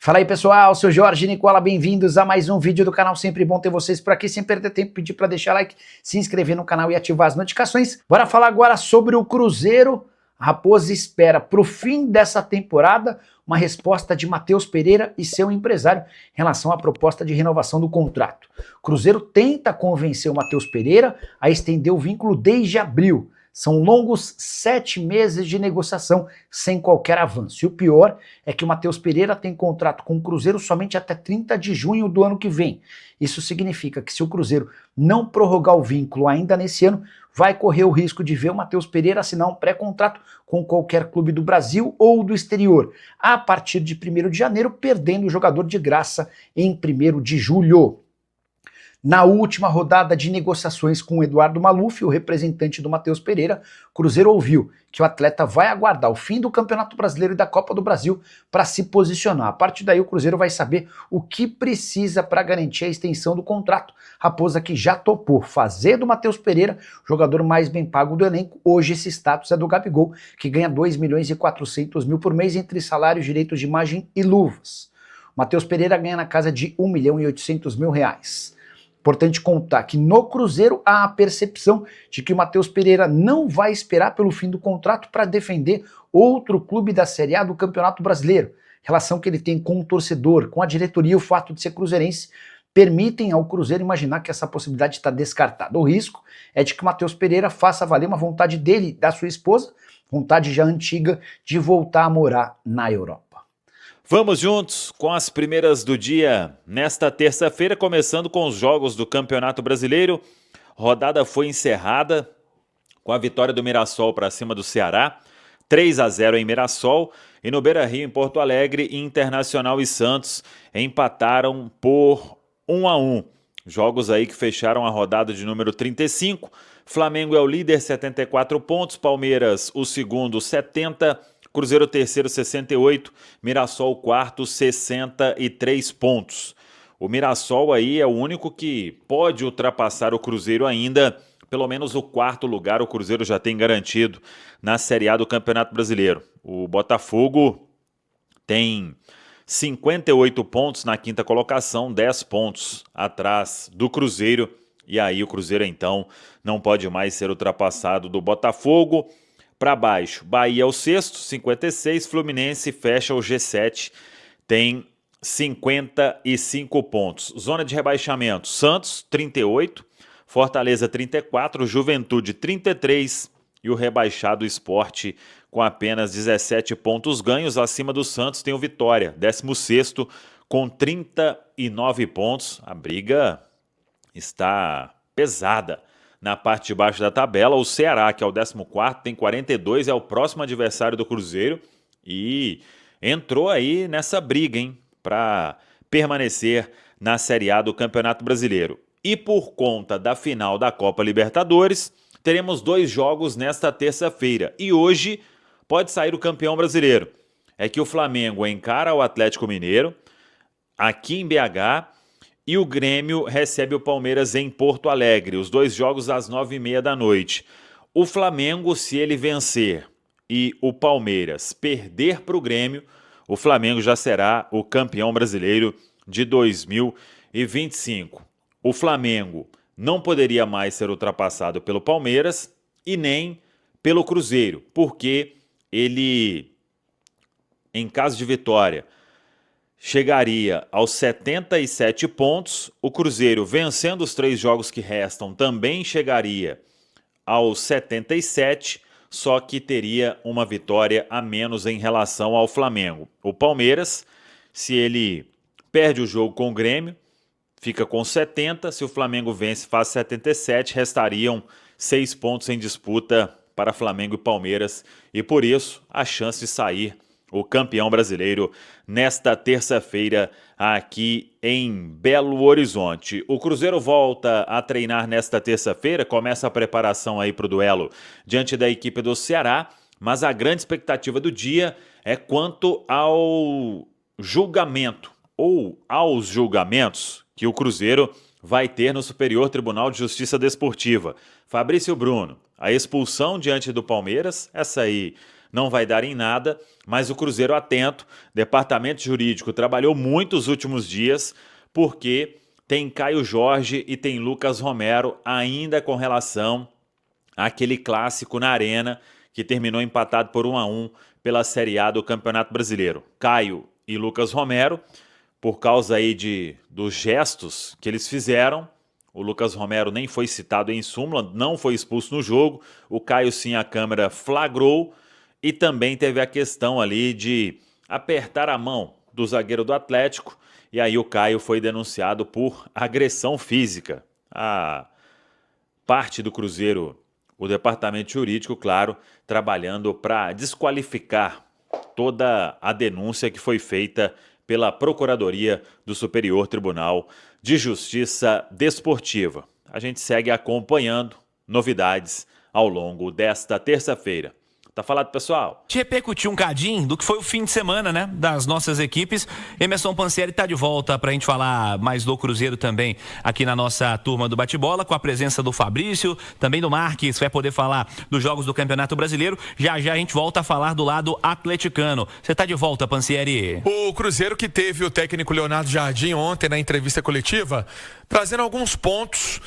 Fala aí pessoal, sou Jorge Nicola, bem-vindos a mais um vídeo do canal, sempre bom ter vocês por aqui, sem perder tempo, pedir para deixar like, se inscrever no canal e ativar as notificações. Bora falar agora sobre o Cruzeiro. A Raposa espera para o fim dessa temporada uma resposta de Matheus Pereira e seu empresário em relação à proposta de renovação do contrato. O Cruzeiro tenta convencer o Matheus Pereira a estender o vínculo desde abril. São longos 7 meses de negociação sem qualquer avanço. E o pior é que o Matheus Pereira tem contrato com o Cruzeiro somente até 30 de junho do ano que vem. Isso significa que se o Cruzeiro não prorrogar o vínculo ainda nesse ano, vai correr o risco de ver o Matheus Pereira assinar um pré-contrato com qualquer clube do Brasil ou do exterior, a partir de 1º de janeiro, perdendo o jogador de graça em 1º de julho. Na última rodada de negociações com o Eduardo Maluf, o representante do Matheus Pereira, o Cruzeiro ouviu que o atleta vai aguardar o fim do Campeonato Brasileiro e da Copa do Brasil para se posicionar. A partir daí o Cruzeiro vai saber o que precisa para garantir a extensão do contrato. Raposa que já topou fazer do Matheus Pereira o jogador mais bem pago do elenco. Hoje esse status é do Gabigol, que ganha 2.400.000 por mês entre salários, direitos de imagem e luvas. O Matheus Pereira ganha na casa de R$1.800.000. Importante contar que no Cruzeiro há a percepção de que o Matheus Pereira não vai esperar pelo fim do contrato para defender outro clube da Série A do Campeonato Brasileiro. Relação que ele tem com o torcedor, com a diretoria e o fato de ser cruzeirense permitem ao Cruzeiro imaginar que essa possibilidade está descartada. O risco é de que o Matheus Pereira faça valer uma vontade dele e da sua esposa, vontade já antiga de voltar a morar na Europa. Vamos juntos com as primeiras do dia, nesta terça-feira, começando com os jogos do Campeonato Brasileiro. Rodada foi encerrada com a vitória do Mirassol para cima do Ceará, 3-0 em Mirassol, e no Beira-Rio, em Porto Alegre, Internacional e Santos empataram por 1-1. Jogos aí que fecharam a rodada de número 35. Flamengo é o líder, 74 pontos, Palmeiras o segundo, 70, Cruzeiro terceiro, 68, Mirassol quarto, 63 pontos. O Mirassol aí é o único que pode ultrapassar o Cruzeiro ainda, pelo menos o quarto lugar o Cruzeiro já tem garantido na Série A do Campeonato Brasileiro. O Botafogo tem 58 pontos na quinta colocação, 10 pontos atrás do Cruzeiro, e aí o Cruzeiro então não pode mais ser ultrapassado do Botafogo. Para baixo, Bahia é o sexto, 56, Fluminense fecha o G7, tem 55 pontos. Zona de rebaixamento, Santos, 38, Fortaleza, 34, Juventude, 33 e o rebaixado Sport com apenas 17 pontos ganhos. Acima do Santos tem o Vitória, 16º, com 39 pontos. A briga está pesada. Na parte de baixo da tabela, o Ceará, que é o 14º, tem 42, é o próximo adversário do Cruzeiro e entrou aí nessa briga, hein, para permanecer na Série A do Campeonato Brasileiro. E por conta da final da Copa Libertadores, teremos 2 jogos nesta terça-feira e hoje pode sair o campeão brasileiro. É que o Flamengo encara o Atlético Mineiro aqui em BH, e o Grêmio recebe o Palmeiras em Porto Alegre. Os 2 jogos às 9h30 da noite. O Flamengo, se ele vencer e o Palmeiras perder para o Grêmio, o Flamengo já será o campeão brasileiro de 2025. O Flamengo não poderia mais ser ultrapassado pelo Palmeiras e nem pelo Cruzeiro, porque ele, em caso de vitória, chegaria aos 77 pontos, o Cruzeiro, vencendo os 3 jogos que restam, também chegaria aos 77, só que teria uma vitória a menos em relação ao Flamengo. O Palmeiras, se ele perde o jogo com o Grêmio, fica com 70, se o Flamengo vence, faz 77, restariam 6 pontos em disputa para Flamengo e Palmeiras, e por isso a chance de sair o campeão brasileiro nesta terça-feira aqui em Belo Horizonte. O Cruzeiro volta a treinar nesta terça-feira, começa a preparação aí para o duelo diante da equipe do Ceará, mas a grande expectativa do dia é quanto ao julgamento ou aos julgamentos que o Cruzeiro vai ter no Superior Tribunal de Justiça Desportiva. Fabrício Bruno, a expulsão diante do Palmeiras, essa aí não vai dar em nada, mas o Cruzeiro atento, departamento jurídico trabalhou muito os últimos dias, porque tem Caio Jorge e tem Lucas Romero ainda com relação àquele clássico na Arena, que terminou empatado por 1-1 pela Série A do Campeonato Brasileiro. Caio e Lucas Romero, por causa aí dos gestos que eles fizeram, o Lucas Romero nem foi citado em súmula, não foi expulso no jogo, o Caio sim a câmera flagrou, e também teve a questão ali de apertar a mão do zagueiro do Atlético, e aí o Caio foi denunciado por agressão física. A parte do Cruzeiro, o departamento jurídico, claro, trabalhando para desqualificar toda a denúncia que foi feita pela Procuradoria do Superior Tribunal de Justiça Desportiva. A gente segue acompanhando novidades ao longo desta terça-feira. Tá falado, pessoal? Te repercutir um cadinho do que foi o fim de semana, né, das nossas equipes. Emerson Pansieri tá de volta pra gente falar mais do Cruzeiro também aqui na nossa turma do bate-bola, com a presença do Fabrício, também do Marques, vai poder falar dos jogos do Campeonato Brasileiro. Já já a gente volta a falar do lado atleticano. Você tá de volta, Pansieri? O Cruzeiro que teve o técnico Leonardo Jardim ontem na entrevista coletiva, trazendo alguns pontos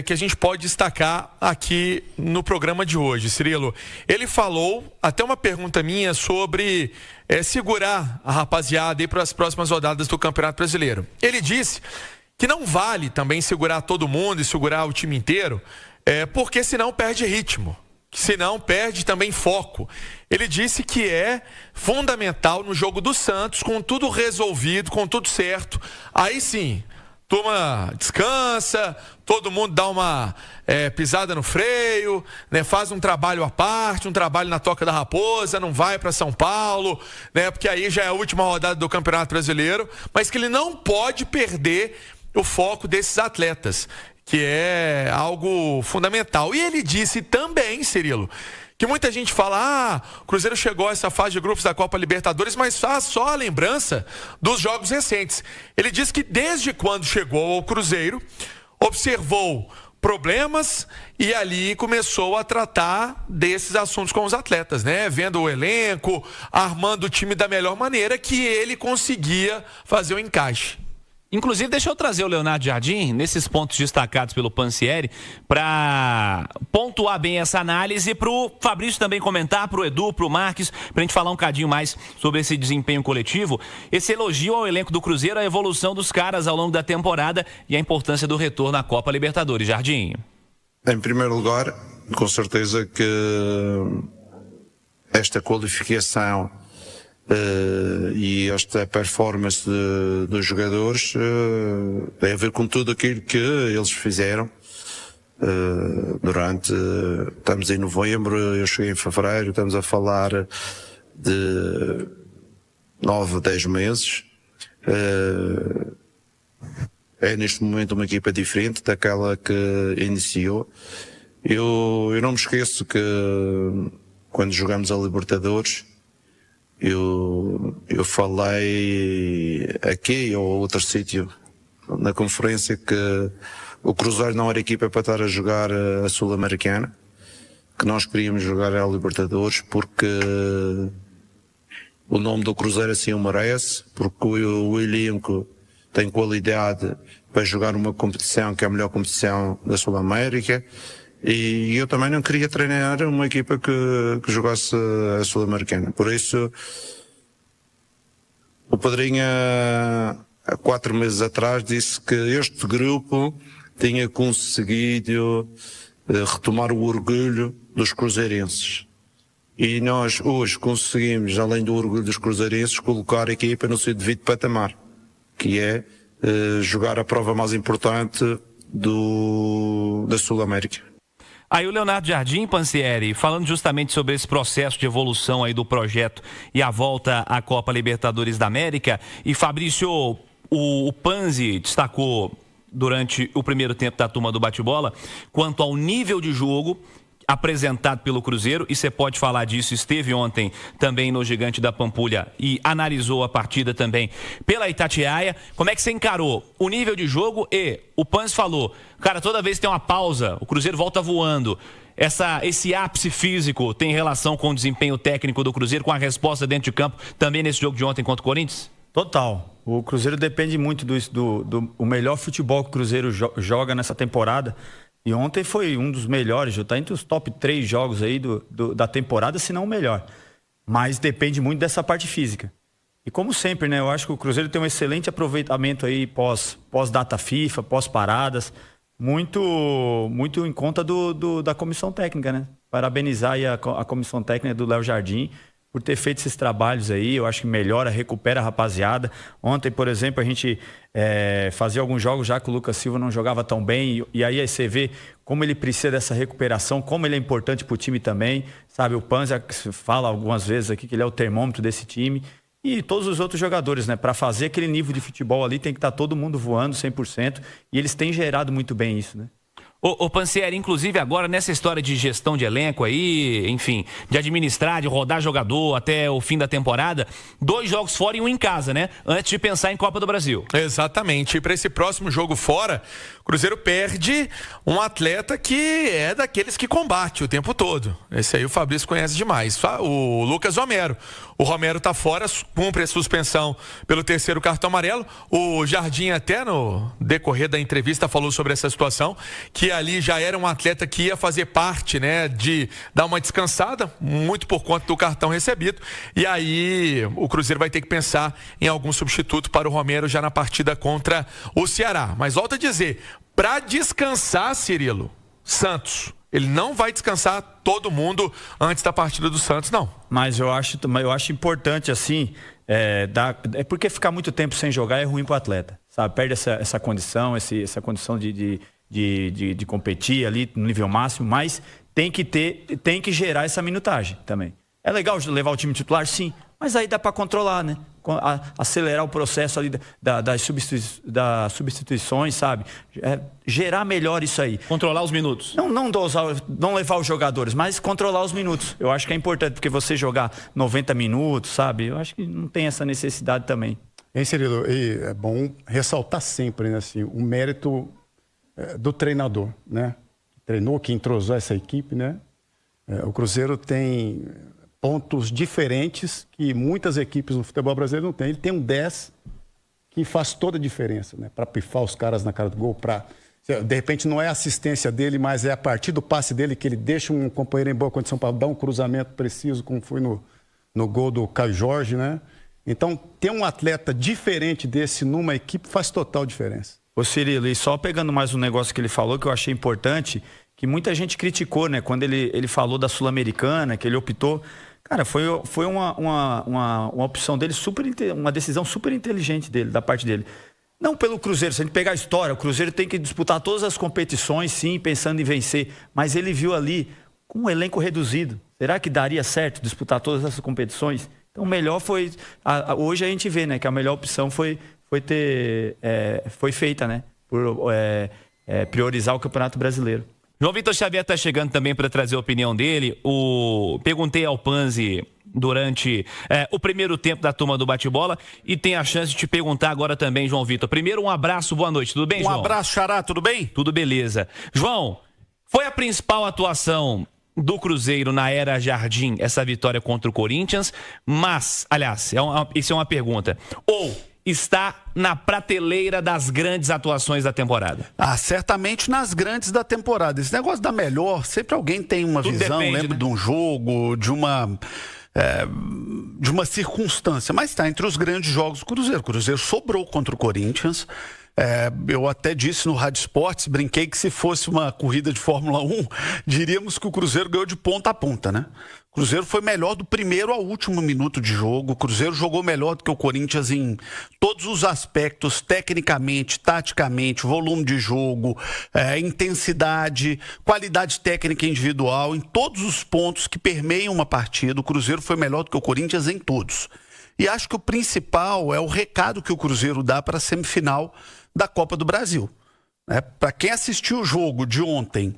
que a gente pode destacar aqui no programa de hoje, Cirilo. Ele falou, até uma pergunta minha, sobre segurar a rapaziada aí para as próximas rodadas do Campeonato Brasileiro. Ele disse que não vale também segurar todo mundo e segurar o time inteiro, porque senão perde ritmo, senão perde também foco. Ele disse que é fundamental no jogo do Santos, com tudo resolvido, com tudo certo, aí sim, turma descansa, todo mundo dá uma pisada no freio, né, faz um trabalho à parte, um trabalho na Toca da Raposa, não vai para São Paulo, né, porque aí já é a última rodada do Campeonato Brasileiro, mas que ele não pode perder o foco desses atletas, que é algo fundamental. E ele disse também, Cirilo, que muita gente fala, o Cruzeiro chegou a essa fase de grupos da Copa Libertadores, mas faz só a lembrança dos jogos recentes. Ele diz que desde quando chegou ao Cruzeiro, observou problemas e ali começou a tratar desses assuntos com os atletas, né? Vendo o elenco, armando o time da melhor maneira que ele conseguia fazer o encaixe. Inclusive, deixa eu trazer o Leonardo Jardim, nesses pontos destacados pelo Pansieri, para pontuar bem essa análise, para o Fabrício também comentar, para o Edu, para o Marques, para a gente falar um cadinho mais sobre esse desempenho coletivo, esse elogio ao elenco do Cruzeiro, a evolução dos caras ao longo da temporada e a importância do retorno à Copa Libertadores. Jardim. Em primeiro lugar, com certeza que esta qualificação e esta performance dos jogadores tem a ver com tudo aquilo que eles fizeram durante, estamos em novembro, eu cheguei em fevereiro, estamos a falar de 9, 10 meses. É neste momento uma equipa diferente daquela que iniciou. Eu não me esqueço que quando jogamos a Libertadores, eu falei aqui ou outro sítio na conferência que o Cruzeiro não era equipa para estar a jogar a Sul-Americana, que nós queríamos jogar a Libertadores porque o nome do Cruzeiro assim o merece, porque o elenco tem qualidade para jogar uma competição que é a melhor competição da Sul-América. E eu também não queria treinar uma equipa que jogasse a Sul-Americana. Por isso, o Padrinho, há 4 meses atrás, disse que este grupo tinha conseguido retomar o orgulho dos cruzeirenses. E nós hoje conseguimos, além do orgulho dos cruzeirenses, colocar a equipa no seu devido patamar, que é jogar a prova mais importante da Sul-América. Aí o Leonardo Jardim, Pansieri, falando justamente sobre esse processo de evolução aí do projeto e a volta à Copa Libertadores da América. E Fabrício, o Panzi destacou durante o primeiro tempo da turma do bate-bola quanto ao nível de jogo, apresentado pelo Cruzeiro, e você pode falar disso, esteve ontem também no Gigante da Pampulha e analisou a partida também pela Itatiaia. Como é que você encarou o nível de jogo? E o Panzi falou, cara, toda vez que tem uma pausa, o Cruzeiro volta voando. Esse ápice físico tem relação com o desempenho técnico do Cruzeiro, com a resposta dentro de campo, também nesse jogo de ontem contra o Corinthians? Total. O Cruzeiro depende muito do melhor futebol que o Cruzeiro joga nessa temporada. E ontem foi um dos melhores, está entre os top 3 jogos aí da temporada, se não o melhor. Mas depende muito dessa parte física. E como sempre, né? Eu acho que o Cruzeiro tem um excelente aproveitamento aí pós-data FIFA, pós-paradas. Muito em conta da comissão técnica, né? Parabenizar aí a comissão técnica do Léo Jardim por ter feito esses trabalhos aí. Eu acho que melhora, recupera a rapaziada. Ontem, por exemplo, a gente fazia alguns jogos já que o Lucas Silva não jogava tão bem. E aí você vê como ele precisa dessa recuperação, como ele é importante pro time também. Sabe, o Panzi fala algumas vezes aqui que ele é o termômetro desse time. E todos os outros jogadores, né? Para fazer aquele nível de futebol ali, tem que estar todo mundo voando 100%. E eles têm gerado muito bem isso, né? Ô Pansieri, inclusive agora nessa história de gestão de elenco aí, enfim, de administrar, de rodar jogador até o fim da temporada, 2 jogos fora e 1 em casa, né? Antes de pensar em Copa do Brasil. Exatamente. E para esse próximo jogo fora, o Cruzeiro perde um atleta que é daqueles que combate o tempo todo. Esse aí o Fabrício conhece demais. O Lucas Romero. O Romero tá fora, cumpre a suspensão pelo 3º cartão amarelo. O Jardim até no decorrer da entrevista falou sobre essa situação, que ali já era um atleta que ia fazer parte, né, de dar uma descansada, muito por conta do cartão recebido. E aí o Cruzeiro vai ter que pensar em algum substituto para o Romero já na partida contra o Ceará. Mas volto a dizer, para descansar, Cirilo, Santos, ele não vai descansar todo mundo antes da partida do Santos, não. Mas eu acho importante, assim, porque ficar muito tempo sem jogar é ruim pro atleta, sabe? Perde essa condição, essa condição de competir ali no nível máximo, mas tem que gerar essa minutagem também. É legal levar o time titular, sim, mas aí dá para controlar, né? Acelerar o processo ali das substituições, sabe? Gerar melhor isso aí. Controlar os minutos. Não levar os jogadores, mas controlar os minutos. Eu acho que é importante, porque você jogar 90 minutos, sabe? Eu acho que não tem essa necessidade também. Hein, Cirilo? E é bom ressaltar sempre, né, assim, o mérito do treinador, né? Treinou, que entrosou essa equipe, né? O Cruzeiro tem pontos diferentes que muitas equipes no futebol brasileiro não têm. Ele tem um 10 que faz toda a diferença, né? Para pifar os caras na cara do gol, de repente não é a assistência dele, mas é a partir do passe dele que ele deixa um companheiro em boa condição para dar um cruzamento preciso, como foi no gol do Caio Jorge, né? Então, ter um atleta diferente desse numa equipe faz total diferença. Ô Cirilo, e só pegando mais um negócio que ele falou, que eu achei importante, que muita gente criticou, né? Quando ele falou da Sul-Americana, que ele optou... Cara, foi uma opção dele, uma decisão super inteligente dele, da parte dele. Não pelo Cruzeiro, se a gente pegar a história, o Cruzeiro tem que disputar todas as competições, sim, pensando em vencer. Mas ele viu ali com um elenco reduzido. Será que daria certo disputar todas essas competições? Então, o melhor foi... Hoje a gente vê, né, que a melhor opção foi feita, né? Por priorizar o Campeonato Brasileiro. João Vitor Xavier está chegando também para trazer a opinião dele. Perguntei ao Panzi durante o primeiro tempo da turma do bate-bola e tem a chance de te perguntar agora também, João Vitor. Primeiro, um abraço, boa noite, tudo bem, João? Um abraço, Xará, tudo bem? Tudo beleza. João, foi a principal atuação do Cruzeiro na era Jardim, essa vitória contra o Corinthians, mas, aliás, isso é uma pergunta, ou está na prateleira das grandes atuações da temporada? Certamente nas grandes da temporada. Esse negócio da melhor, sempre alguém tem uma visão, depende, lembra, né? De um jogo, de uma circunstância, mas está entre os grandes jogos do Cruzeiro. O Cruzeiro sobrou contra o Corinthians. Eu até disse no Rádio Esportes, brinquei que se fosse uma corrida de Fórmula 1, diríamos que o Cruzeiro ganhou de ponta a ponta, né? O Cruzeiro foi melhor do primeiro ao último minuto de jogo. O Cruzeiro jogou melhor do que o Corinthians em todos os aspectos, tecnicamente, taticamente, volume de jogo, intensidade, qualidade técnica individual, em todos os pontos que permeiam uma partida. O Cruzeiro foi melhor do que o Corinthians em todos. E acho que o principal é o recado que o Cruzeiro dá para a semifinal da Copa do Brasil. Para quem assistiu o jogo de ontem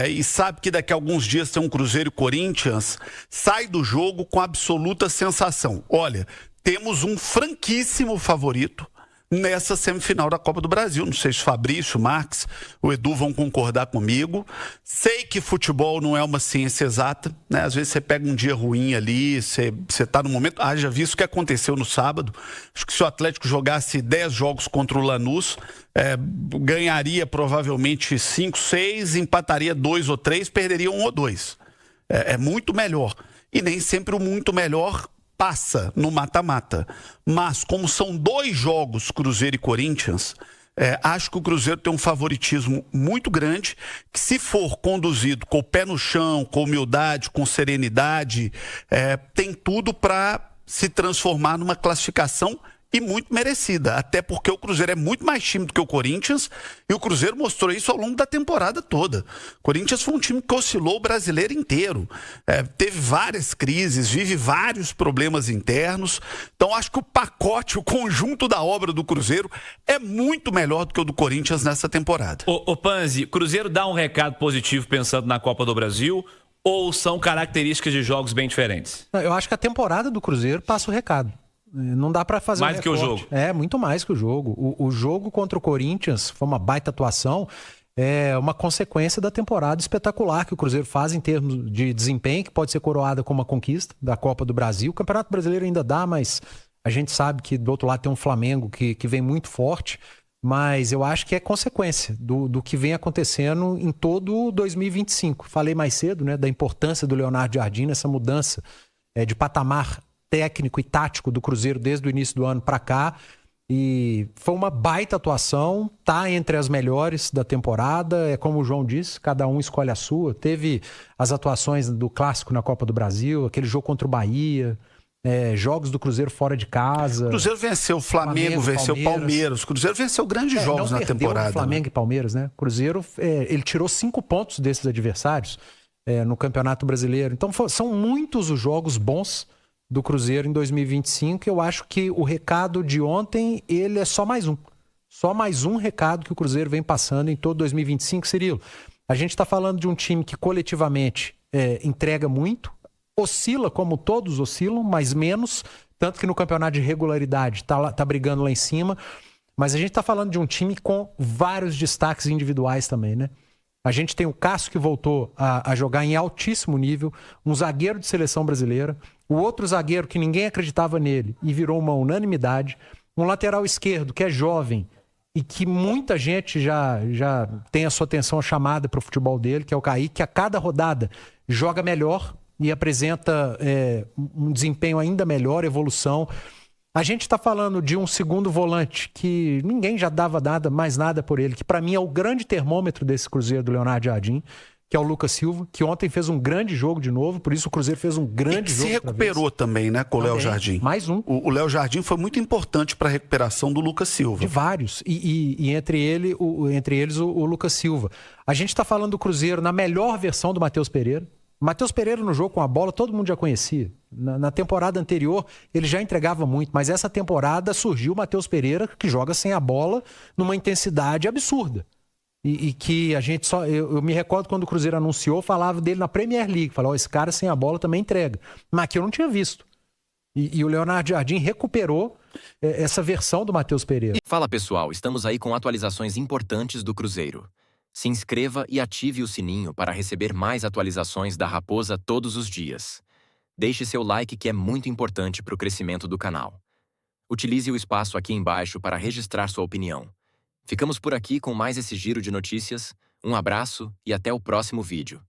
e sabe que daqui a alguns dias tem um Cruzeiro e Corinthians, sai do jogo com absoluta sensação. Olha, temos um franquíssimo favorito nessa semifinal da Copa do Brasil. Não sei se o Fabrício, o Marques, o Edu vão concordar comigo. Sei que futebol não é uma ciência exata, né? Às vezes você pega um dia ruim ali, você está no momento... Haja visto o que aconteceu no sábado. Acho que se o Atlético jogasse 10 jogos contra o Lanús, ganharia provavelmente 5, 6, empataria 2 ou 3, perderia 1 ou 2. É muito melhor. E nem sempre o muito melhor passa no mata-mata. Mas, como são 2 jogos, Cruzeiro e Corinthians, acho que o Cruzeiro tem um favoritismo muito grande, que se for conduzido com o pé no chão, com humildade, com serenidade, tem tudo para se transformar numa classificação e muito merecida, até porque o Cruzeiro é muito mais time do que o Corinthians, e o Cruzeiro mostrou isso ao longo da temporada toda. O Corinthians foi um time que oscilou o brasileiro inteiro, teve várias crises, vive vários problemas internos, então acho que o pacote, o conjunto da obra do Cruzeiro é muito melhor do que o do Corinthians nessa temporada. Ô Panzi, Cruzeiro dá um recado positivo pensando na Copa do Brasil, ou são características de jogos bem diferentes? Eu acho que a temporada do Cruzeiro passa o recado. Não dá pra fazer mais do que o jogo. Muito mais que o jogo. O jogo contra o Corinthians foi uma baita atuação, uma consequência da temporada espetacular que o Cruzeiro faz em termos de desempenho, que pode ser coroada como uma conquista da Copa do Brasil. O Campeonato Brasileiro ainda dá, mas a gente sabe que do outro lado tem um Flamengo que vem muito forte, mas eu acho que é consequência do que vem acontecendo em todo 2025. Falei mais cedo, né, da importância do Leonardo Jardim nessa mudança de patamar técnico e tático do Cruzeiro desde o início do ano para cá, e foi uma baita atuação, tá entre as melhores da temporada, como o João disse, cada um escolhe a sua. Teve as atuações do Clássico na Copa do Brasil, aquele jogo contra o Bahia, jogos do Cruzeiro fora de casa. O Cruzeiro venceu o Flamengo, venceu o Palmeiras. O Cruzeiro venceu grandes jogos na temporada. Flamengo e Palmeiras, né? O Cruzeiro, ele tirou 5 pontos desses adversários no Campeonato Brasileiro. Então são muitos os jogos bons do Cruzeiro em 2025, eu acho que o recado de ontem, ele é só mais um. Só mais um recado que o Cruzeiro vem passando em todo 2025, Cirilo. A gente está falando de um time que coletivamente entrega muito, oscila como todos oscilam, mas menos, tanto que no campeonato de regularidade tá brigando lá em cima, mas a gente está falando de um time com vários destaques individuais também, né? A gente tem o Cássio, que voltou a jogar em altíssimo nível, um zagueiro de seleção brasileira, o outro zagueiro que ninguém acreditava nele e virou uma unanimidade, um lateral esquerdo que é jovem e que muita gente já tem a sua atenção chamada para o futebol dele, que é o Kaique, que a cada rodada joga melhor e apresenta um desempenho ainda melhor, evolução. A gente está falando de um segundo volante que ninguém já dava mais nada por ele, que para mim é o grande termômetro desse Cruzeiro do Leonardo Jardim, que é o Lucas Silva, que ontem fez um grande jogo de novo, por isso o Cruzeiro fez um grande jogo. Se recuperou também, né, com o Léo Jardim. Mais um. O Léo Jardim foi muito importante para a recuperação do Lucas Silva. De vários, e entre eles o Lucas Silva. A gente está falando do Cruzeiro na melhor versão do Matheus Pereira. O Matheus Pereira no jogo com a bola, todo mundo já conhecia. Na temporada anterior, ele já entregava muito, mas essa temporada surgiu o Matheus Pereira, que joga sem a bola numa intensidade absurda. E que a gente eu me recordo quando o Cruzeiro anunciou, falava dele na Premier League. Falava, esse cara sem a bola também entrega. Mas aqui eu não tinha visto. E o Leonardo Jardim recuperou essa versão do Matheus Pereira. Fala pessoal, estamos aí com atualizações importantes do Cruzeiro. Se inscreva e ative o sininho para receber mais atualizações da Raposa todos os dias. Deixe seu like, que é muito importante para o crescimento do canal. Utilize o espaço aqui embaixo para registrar sua opinião. Ficamos por aqui com mais esse giro de notícias. Um abraço e até o próximo vídeo.